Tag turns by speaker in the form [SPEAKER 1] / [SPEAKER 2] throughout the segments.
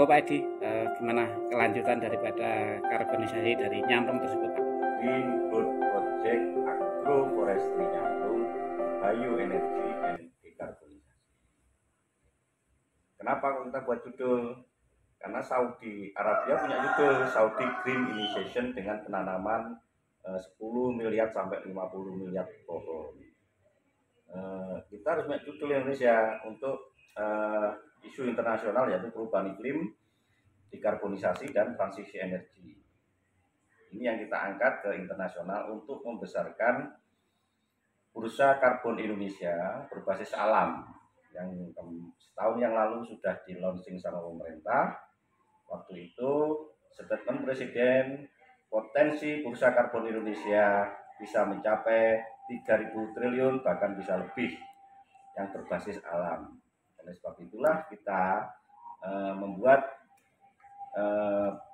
[SPEAKER 1] Monggo Pak Edi, gimana kelanjutan daripada karbonisasi dari Nyamplung tersebut Pak?
[SPEAKER 2] Green Growth Project Agroforestry Nyamplung, Bioenergy and Decarbonisasi. Kenapa kita buat judul? Karena Saudi Arabia punya judul Saudi Green Initiation dengan penanaman 10 miliar sampai 50 miliar pohon. Kita harus punya judul Indonesia untuk isu internasional yaitu perubahan iklim, dekarbonisasi dan transisi energi. Ini yang kita angkat ke internasional untuk membesarkan bursa karbon Indonesia berbasis alam yang setahun yang lalu sudah di launching sama pemerintah. Waktu itu statement Presiden, potensi bursa karbon Indonesia bisa mencapai 3.000 triliun bahkan bisa lebih yang berbasis alam. Oleh sebab itulah kita membuat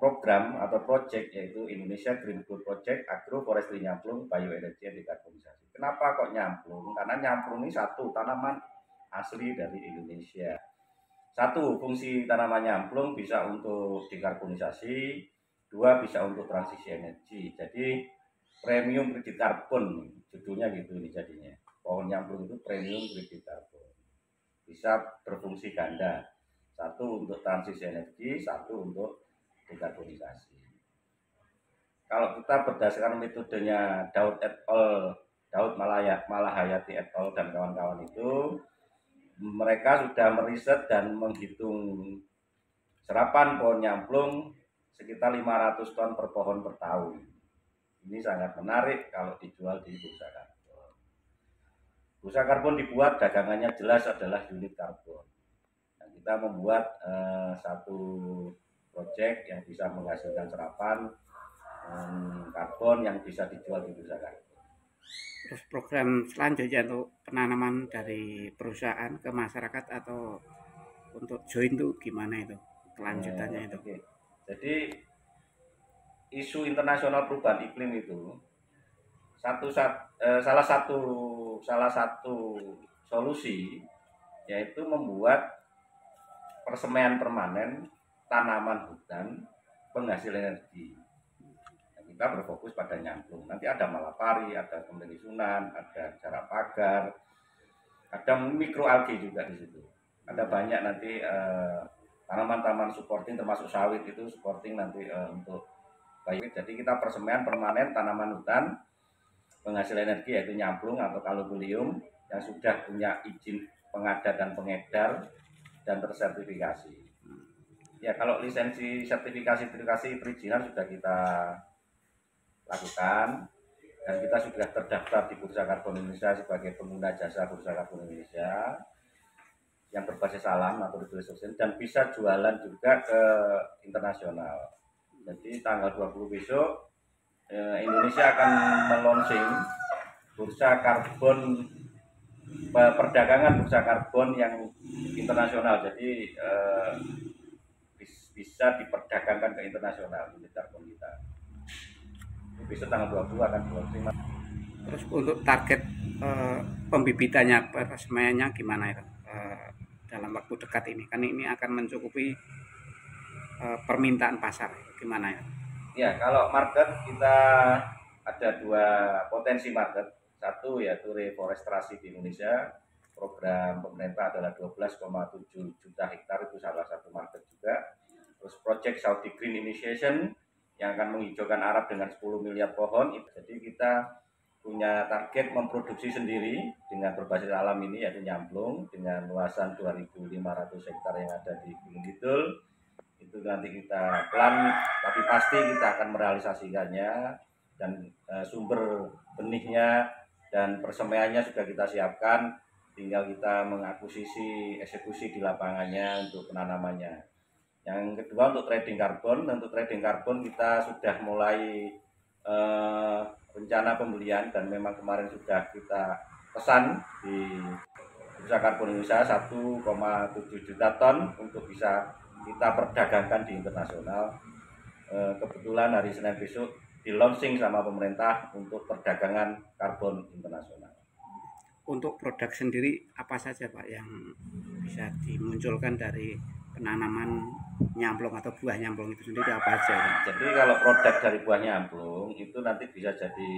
[SPEAKER 2] program atau project yaitu Indonesia Green Growth Project Agroforestry Nyamplung, Bioenergy and Decarbonisasi. Kenapa kok nyamplung? Karena nyamplung ini satu, tanaman asli dari Indonesia. Satu, fungsi tanaman nyamplung bisa untuk dekarbonisasi, dua bisa untuk transisi energi. Jadi premium kredit karbon, judulnya gitu ini jadinya. Pohon nyamplung itu premium kredit karbon. Bisa berfungsi ganda. Satu untuk transisi energi, satu untuk dekarbonisasi. Kalau kita berdasarkan metodenya Daud et al, Daud Malahayati et al dan kawan-kawan itu, mereka sudah meriset dan menghitung serapan pohon nyamplung sekitar 500 ton per pohon per tahun. Ini sangat menarik kalau dijual di bursa karbon. Bursa karbon dibuat dagangannya jelas adalah unit karbon. Kita membuat satu proyek yang bisa menghasilkan serapan karbon yang bisa dijual di bursa karbon.
[SPEAKER 1] Terus program selanjutnya untuk penanaman dari perusahaan ke masyarakat atau untuk join tuh gimana itu kelanjutannya itu?
[SPEAKER 2] Okay. Jadi isu internasional perubahan iklim itu salah satu solusi yaitu membuat persemaian permanen tanaman hutan penghasil energi. Kita berfokus pada nyamplung. Nanti ada malapari, ada kembali sunan, ada jarak pagar, ada mikroalgi juga di situ. Ada banyak nanti tanaman-tanaman supporting termasuk sawit itu supporting nanti untuk baik. Jadi kita persemaian permanen tanaman hutan penghasil energi yaitu nyamplung atau kalupilium yang sudah punya izin pengadaan dan pengedar dan tersertifikasi. Ya, kalau lisensi sertifikasi perizinan sudah kita lakukan dan kita sudah terdaftar di Bursa Karbon Indonesia sebagai pengguna jasa Bursa Karbon Indonesia yang berbasis alam atau resource dan bisa jualan juga ke internasional. Jadi tanggal 20 besok Indonesia akan melonsing bursa karbon perdagangan bursa karbon yang internasional. Jadi bisa diperdagangkan ke internasional unit karbon kita. Besok tanggal 20 akan launching.
[SPEAKER 1] Terus untuk target pembibitannya, peresmiannya gimana itu dalam waktu dekat ini? Kan ini akan mencukupi permintaan pasar, gimana ya?
[SPEAKER 2] Ya, kalau market kita ada dua potensi market. Satu yaitu reforestasi di Indonesia. Program pemerintah adalah 12,7 juta hektar, itu salah satu market juga. Terus Project Saudi Green Initiation yang akan menghijaukan Arab dengan 10 miliar pohon. Jadi kita punya target memproduksi sendiri dengan berbasis alam ini yaitu nyamplung dengan luasan 2.500 hektar yang ada di Gunung Kidul. Itu nanti kita plan, tapi pasti kita akan merealisasikannya dan sumber benihnya dan persemaiannya sudah kita siapkan, tinggal kita mengakuisisi eksekusi di lapangannya untuk penanamannya. Yang kedua untuk trading karbon, untuk trading karbon kita sudah mulai rencana pembelian dan memang kemarin sudah kita pesan di Bursa Karbon Indonesia 1,7 juta ton untuk bisa kita perdagangkan di internasional. Kebetulan hari Senin besok di launching sama pemerintah untuk perdagangan karbon internasional.
[SPEAKER 1] Untuk produk sendiri apa saja Pak yang bisa dimunculkan dari penanaman nyamplung atau buah nyamplung itu sendiri apa aja itu?
[SPEAKER 2] Jadi kalau produk dari buah nyamplung itu nanti bisa jadi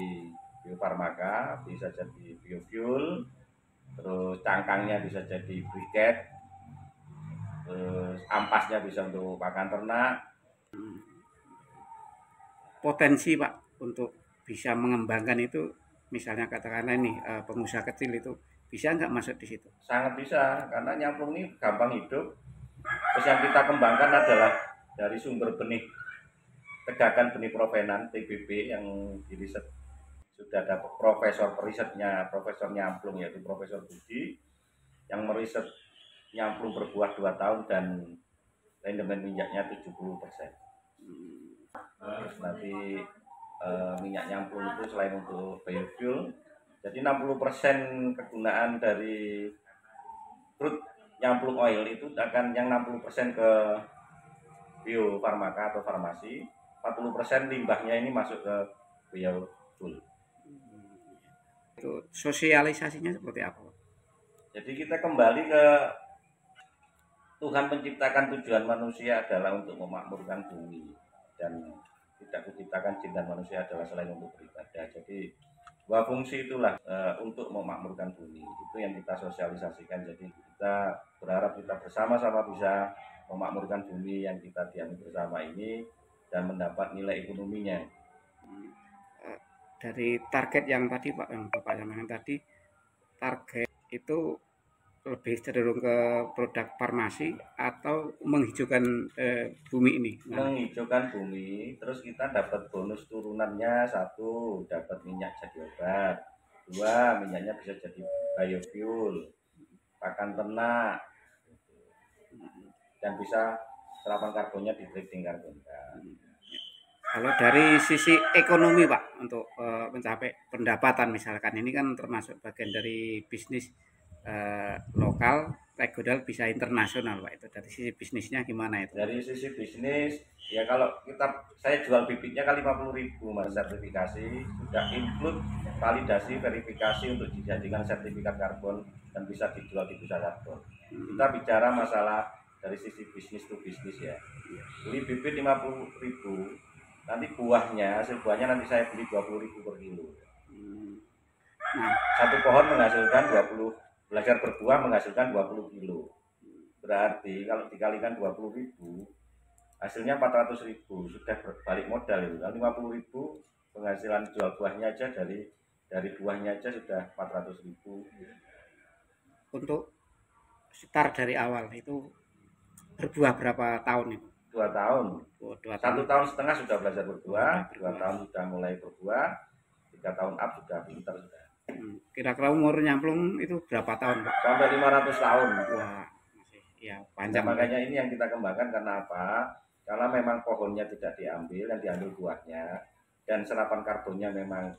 [SPEAKER 2] biofarmaka, bisa jadi biofuel, terus cangkangnya bisa jadi briket, terus ampasnya bisa untuk pakan ternak.
[SPEAKER 1] Potensi Pak untuk bisa mengembangkan itu, misalnya katakanlah ini pengusaha kecil itu bisa nggak masuk di situ?
[SPEAKER 2] Sangat bisa, karena nyamplung ini gampang hidup. Terus yang kita kembangkan adalah dari sumber benih tegakan benih provenan TBB yang diriset, sudah ada profesor perisetnya, profesor nyamplung yaitu Profesor Budi yang meriset nyamplung berbuah 2 tahun dan rendemen minyaknya 70%. Terus nanti minyak nyamplung itu selain untuk biofuel, jadi 60% kegunaan dari crude nyamplung oil itu akan yang 60% ke biofarmaka atau farmasi, 40% limbahnya ini masuk ke biofuel.
[SPEAKER 1] Itu sosialisasinya seperti apa Pak?
[SPEAKER 2] Jadi kita kembali ke Tuhan menciptakan tujuan manusia adalah untuk memakmurkan bumi, dan tidak diciptakan jin dan manusia adalah selain untuk beribadah. Jadi dua fungsi itulah untuk memakmurkan bumi, itu yang kita sosialisasikan. Jadi kita berharap kita bersama-sama bisa memakmurkan bumi yang kita diami bersama ini dan mendapat nilai ekonominya.
[SPEAKER 1] Dari target yang tadi Pak, yang Bapak sampaikan tadi, target itu lebih cenderung ke produk farmasi atau menghijaukan bumi ini?
[SPEAKER 2] Menghijaukan bumi, terus kita dapat bonus turunannya, satu dapat minyak jadi obat, dua minyaknya bisa jadi biofuel, pakan ternak, dan bisa serapan karbonnya di trading karbon.
[SPEAKER 1] Kalau dari sisi ekonomi Pak, untuk mencapai pendapatan misalkan ini kan termasuk bagian dari bisnis lokal, regional, bisa internasional Pak. Itu dari sisi bisnisnya gimana itu?
[SPEAKER 2] Dari sisi bisnis, ya kalau saya jual bibitnya kan 50.000 Mas, sertifikasi, sudah include validasi, verifikasi untuk dijadikan sertifikat karbon dan bisa dijual di pusat karbon. Kita bicara masalah dari sisi bisnis to bisnis ya. Beli bibit 50.000, nanti buahnya, hasil buahnya nanti saya beli 20.000 per kilo.
[SPEAKER 1] Nah,
[SPEAKER 2] Satu pohon menghasilkan 20, belajar berbuah menghasilkan 20 kilo. Berarti kalau dikalikan 20.000, hasilnya 400.000, sudah balik modal itu. Kan 50.000 penghasilan jual buahnya aja, dari buahnya aja sudah 400.000.
[SPEAKER 1] untuk start dari awal itu berbuah berapa tahun itu?
[SPEAKER 2] 2 tahun.
[SPEAKER 1] Oh, 2
[SPEAKER 2] 1,5
[SPEAKER 1] tahun.
[SPEAKER 2] tahun sudah belajar berbuah, 2 tahun sudah mulai berbuah, 3 tahun up sudah pintar sudah.
[SPEAKER 1] Kira-kira umur nyamplung itu berapa tahun Pak?
[SPEAKER 2] Sampai 500 tahun.
[SPEAKER 1] Wah, masih ya panjang.
[SPEAKER 2] Nah, makanya ini yang kita kembangkan, karena apa? Karena memang pohonnya tidak diambil, yang diambil buahnya, dan serapan karbonnya memang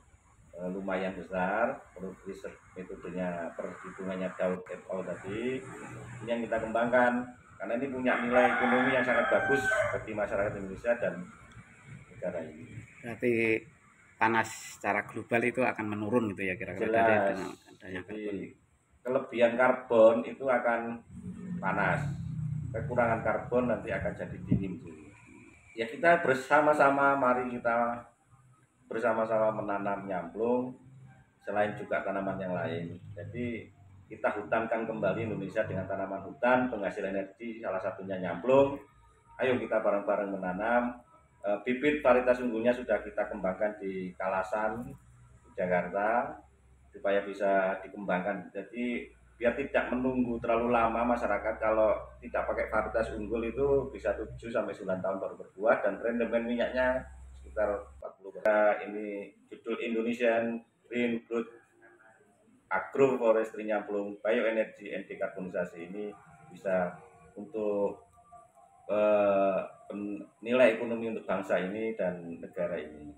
[SPEAKER 2] lumayan besar. Menurut riset metodenya, perhitungannya Daud et al. Tadi ini yang kita kembangkan, karena ini punya nilai ekonomi yang sangat bagus bagi masyarakat Indonesia dan negara ini.
[SPEAKER 1] Berarti panas secara global itu akan menurun gitu ya kira-kira dari
[SPEAKER 2] Jelas.
[SPEAKER 1] adanya karbon.
[SPEAKER 2] Jadi kelebihan karbon itu akan panas, kekurangan karbon nanti akan jadi dingin. Ya kita bersama-sama, mari kita bersama-sama menanam nyamplung, selain juga tanaman yang lain. Jadi kita hutankan kembali Indonesia dengan tanaman hutan, penghasil energi, salah satunya nyamplung. Ayo kita bareng-bareng menanam. Bibit varietas unggulnya sudah kita kembangkan di Kalasan, di Jakarta, supaya bisa dikembangkan. Jadi biar tidak menunggu terlalu lama masyarakat, kalau tidak pakai varietas unggul itu bisa 7 sampai 9 tahun baru berbuah, dan rendemen minyaknya sekitar 40%. Ini judul Indonesian Green Growth Agroforestry Nyamplung Bioenergy and Dekarbonisasi. Ini bisa untuk nilai ekonomi untuk bangsa ini dan negara ini.